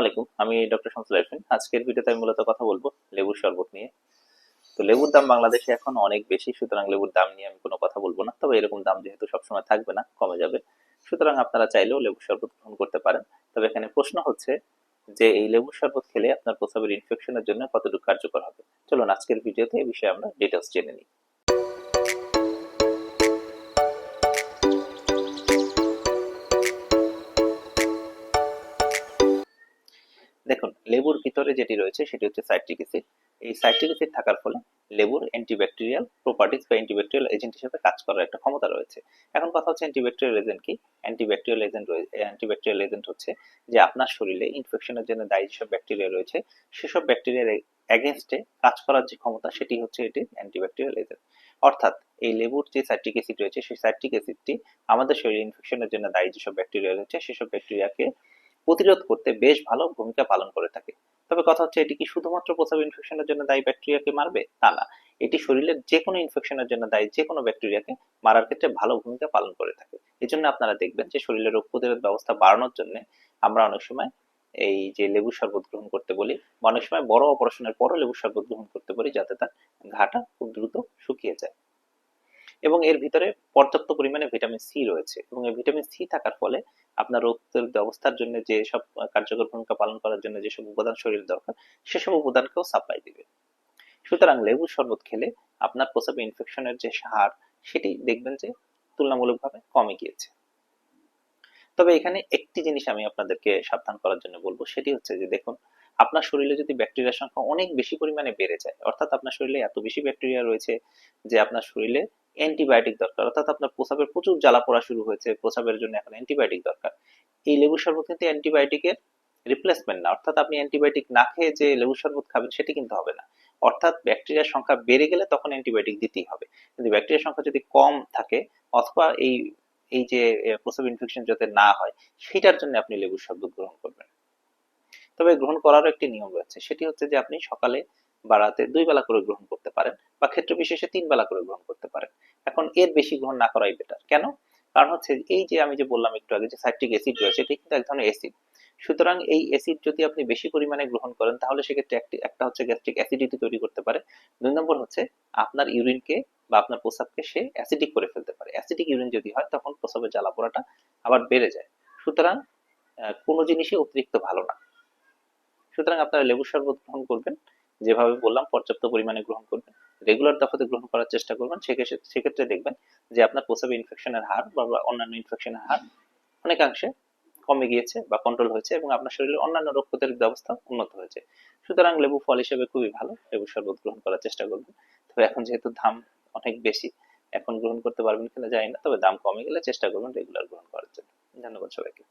আলাইকুম, আমি ডক্টর শামসুল আরিফিন। আজকের ভিডিওতে আমি মূলত কথা বলবো লেবুর শরবত নিয়ে। তো লেবুর দাম বাংলাদেশে এখন অনেক বেশি, সুতরাং লেবুর দাম নিয়ে আমি কোনো কথা বলবো না। তবে এরকম দাম যেহেতু সবসময় থাকবে না, কমে যাবে, সুতরাং আপনারা চাইলেও লেবুর শরবত গ্রহণ করতে পারেন। তবে এখানে প্রশ্ন হচ্ছে যে এই লেবুর শরবত খেলে আপনার প্রস্রাবের ইনফেকশনের জন্য কতটুকু কার্যকর হবে। চলুন আজকের ভিডিওতে এই বিষয়ে আমরা ডিটেলস জেনে নিই। দেখুন, লেবুর ভিতরে যেটি রয়েছে সেটি হচ্ছে সাইট্রিক অ্যাসিড। এই সাইট্রিক অ্যাসিড থাকার ফলে লেবুর অ্যান্টিব্যাকটেরিয়াল প্রপার্টিজ বা অ্যান্টিব্যাকটেরিয়াল এজেন্ট হিসেবে কাজ করার একটা ক্ষমতা রয়েছে। এখন কথা হচ্ছে অ্যান্টিব্যাকটেরিয়াল এজেন্ট কি? অ্যান্টিব্যাকটেরিয়াল এজেন্ট হচ্ছে যে আপনার শরীরে ইনফেকশনের জন্য দায়ী যেসব ব্যাকটেরিয়া রয়েছে সেসব ব্যাকটেরিয়ার এগেনস্টে কাজ করার যে ক্ষমতা সেটি হচ্ছে এটি অ্যান্টিব্যাকটেরিয়াল এজেন্ট। অর্থাৎ এই লেবুর যে সাইট্রিক অ্যাসিড রয়েছে সেই সাইট্রিক অ্যাসিডটি আমাদের শরীরে ইনফেকশনের জন্য দায়ী যেসব ব্যাকটেরিয়া রয়েছে সেসব ব্যাকটেরিয়াকে প্রতিরোধ করতে বেশ ভালো ভূমিকা পালন করে থাকে। তবে কথা হচ্ছে এটি কি শুধুমাত্র প্রস্রাব ইনফেকশনের জন্য দায়ী ব্যাকটেরিয়াকে মারবে? তা না, এটি শরীরের যে কোনো ইনফেকশনের জন্য দায়ী যে কোনো ব্যাকটেরিয়াকে মারার ক্ষেত্রে ভালো ভূমিকা পালন করে থাকে। এজন্য আপনারা দেখবেন যে শরীরের রোগ প্রতিরোধ ব্যবস্থা বাড়ানোর জন্য আমরা অনেক সময় এই যে লেবু শরবত গ্রহণ করতে বলি, বা অনেক সময় বড় অপারেশনের পরও লেবু শরবত গ্রহণ করতে বলি, যাতে তার ঘাটা খুব দ্রুত শুকিয়ে যায়। এবং এর ভিতরে পর্যাপ্ত পরিমাণে ভিটামিন সি রয়েছে, এবং এই ভিটামিন সি থাকার ফলে আপনার রোগ প্রতিরোধ ব্যবস্থার জন্য যে সব কার্যকর ভূমিকা পালন করার জন্য যেসব উপাদান শরীরে দরকার সেসব উপাদানকেও সাপ্লাই দিবে। সুতরাং লেবু শরবত খেলে আপনার প্রস্রাবে ইনফেকশনের যে হার সেটি দেখবেন যে তুলনামূলকভাবে কমে গিয়েছে। তবে এখানে একটি জিনিস আমি আপনাদেরকে সাবধান করার জন্য বলবো, সেটি হচ্ছে যে দেখুন, আপনার শরীরে যদি ব্যাকটেরিয়ার সংখ্যা অনেক বেশি পরিমাণে বেড়ে যায়, অর্থাৎ আপনার শরীরে এত বেশি ব্যাকটেরিয়া রয়েছে যে আপনার শরীরে অ্যান্টিবায়োটিক দরকার, অর্থাৎ আপনার প্রস্রাবের প্রচুর জ্বালা পোড়া শুরু হয়েছে, প্রস্রাবের জন্য এখন অ্যান্টিবায়োটিক দরকার। এই লেবু শরবত কিন্তু অ্যান্টিবায়োটিকের রিপ্লেসমেন্ট না, অর্থাৎ আপনি অ্যান্টিবায়োটিক না খেয়ে যে লেবু শরবত খাবেন সেটি কিন্তু হবে না। অর্থাৎ ব্যাকটেরিয়ার সংখ্যা বেড়ে গেলে তখন অ্যান্টিবায়োটিক দিতেই হবে। কিন্তু ব্যাকটেরিয়ার সংখ্যা যদি কম থাকে, অথবা এই এই যে প্রস্রাব ইনফেকশন যাতে না হয় সেটার জন্য আপনি লেবুর শরবত গ্রহণ করবেন। তবে গ্রহণ করারও একটি নিয়ম রয়েছে, সেটি হচ্ছে যে আপনি সকালে বা রাতে 2 বেলা করে গ্রহণ করতে পারেন, বা ক্ষেত্র বিশেষে 3 বেলা করে গ্রহণ করতে পারেন। এখন এর বেশি গ্রহণ না করাই বেটার। কেন? কারণ হচ্ছে এই যে আমি যে বললাম একটু আগে যে সাইট্রিক অ্যাসিড রয়েছে, এটি কিন্তু এক ধরনের অ্যাসিড। সুতরাং এই অ্যাসিড যদি আপনি বেশি পরিমাণে গ্রহণ করেন তাহলে সেক্ষেত্রে একটা হচ্ছে গ্যাস্ট্রিক অ্যাসিডিটি তৈরি করতে পারে। 2 নম্বর হচ্ছে আপনার ইউরিনকে বা আপনার প্রস্রাবকে সে অ্যাসিডিক করে ফেলতে পারে। অ্যাসিডিক ইউরিন যদি হয় তখন প্রস্রাবের জ্বালা পোড়াটা আবার বেড়ে যায়। সুতরাং কোনো জিনিসই অতিরিক্ত ভালো না। সুতরাং আপনারা লেবুর শরবত গ্রহণ করবেন, যেভাবে বললাম পর্যাপ্ত পরিমাণে গ্রহণ করবেন, রেগুলার দফাতে গ্রহণ করার চেষ্টা করবেন। সেক্ষেত্রে দেখবেন যে আপনার প্রস্রাবে ইনফেকশনের হার বা অন্যান্য ইনফেকশনের হার অনেকাংশে কমে গিয়েছে বা কন্ট্রোল হয়েছে, এবং আপনার শরীরের অন্যান্য রোগ প্রতিরোধ ব্যবস্থা উন্নত হয়েছে। সুতরাং লেবু ফল হিসেবে খুবই ভালো, লেবুর শরবত গ্রহণ করার চেষ্টা করবেন। তবে এখন যেহেতু দাম অনেক বেশি, এখন গ্রহণ করতে পারবেন কিনা জানি না, তবে দাম কমে গেলে চেষ্টা করবেন রেগুলার গ্রহণ করার জন্য। ধন্যবাদ সবাইকে।